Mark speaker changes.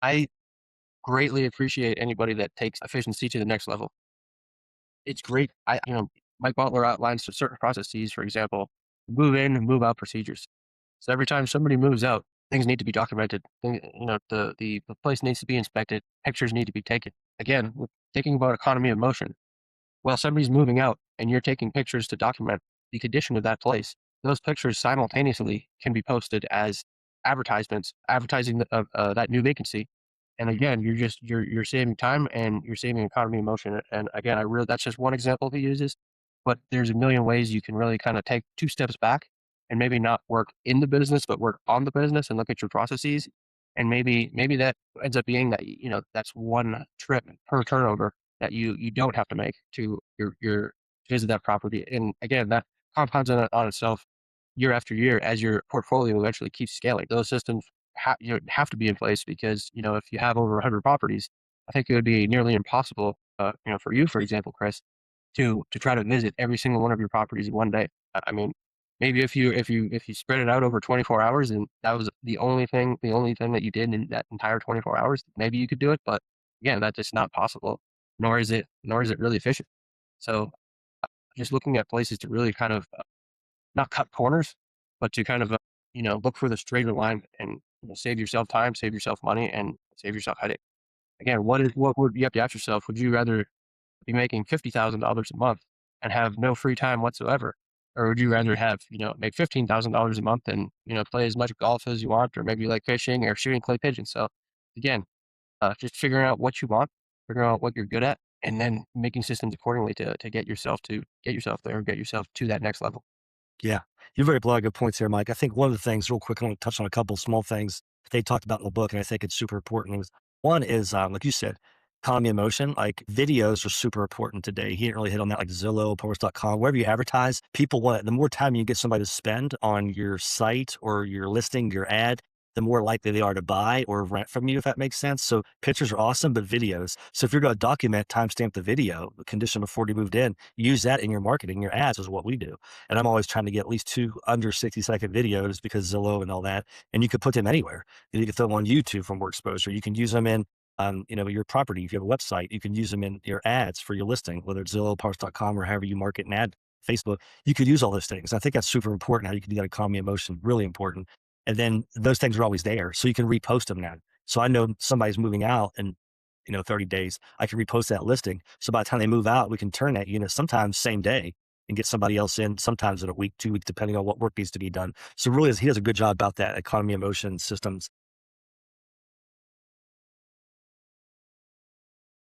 Speaker 1: I greatly appreciate anybody that takes efficiency to the next level. It's great. Mike Butler outlines certain processes, for example, move in and move out procedures. So every time somebody moves out, things need to be documented. The place needs to be inspected. Pictures need to be taken. Again, thinking about economy of motion. While somebody's moving out and you're taking pictures to document the condition of that place, those pictures simultaneously can be posted as advertisements, advertising that new vacancy. And again, you're saving time and you're saving economy of motion. And again, that's just one example he uses, but there's a million ways you can really kind of take two steps back and maybe not work in the business, but work on the business and look at your processes. And maybe that ends up being that that's one trip per turnover that you don't have to make to your to visit that property. And again, that compounds on itself year after year as your portfolio eventually keeps scaling. Those systems have to be in place because if you have over 100 properties, I think it would be nearly impossible, for you, for example, Chris, to try to visit every single one of your properties in one day. I mean, maybe if you spread it out over 24 hours and that was the only thing that you did in that entire 24 hours, maybe you could do it. But again, that's just not possible, nor is it really efficient. So just looking at places to really kind of not cut corners, but to kind of look for the straighter line and save yourself time, save yourself money, and save yourself headache. Again, what would you have to ask yourself? Would you rather be making $50,000 a month and have no free time whatsoever? Or would you rather have, make $15,000 a month and, play as much golf as you want, or maybe like fishing or shooting clay pigeons? So again, just figuring out what you want, figuring out what you're good at, and then making systems accordingly to get yourself there, get yourself to that next level.
Speaker 2: Yeah, you very lot of good points here, Mike. I think one of the things, real quick, I want to touch on a couple small things they talked about in the book, and I think it's super important. Was one is like you said, economy of motion. Like videos are super important today. He didn't really hit on that, like Zillow, Posters.com, wherever you advertise. People want it. The more time you get somebody to spend on your site or your listing, your ad, the more likely they are to buy or rent from you, if that makes sense. So pictures are awesome, but videos. So if you're going to document, timestamp the video, the condition before you moved in, use that in your marketing, your ads is what we do. And I'm always trying to get at least two under 60-second videos because Zillow and all that. And you could put them anywhere. You can throw them on YouTube for more exposure. You can use them in your property. If you have a website, you can use them in your ads for your listing, whether it's Zillow, Parts.com, or however you market and ad Facebook. You could use all those things. I think that's super important how you can do that economy of motion, really important. And then those things are always there. So you can repost them now. So I know somebody's moving out in 30 days. I can repost that listing. So by the time they move out, we can turn that unit sometimes same day and get somebody else in, sometimes in a week, 2 weeks, depending on what work needs to be done. So really, he does a good job about that economy of motion systems.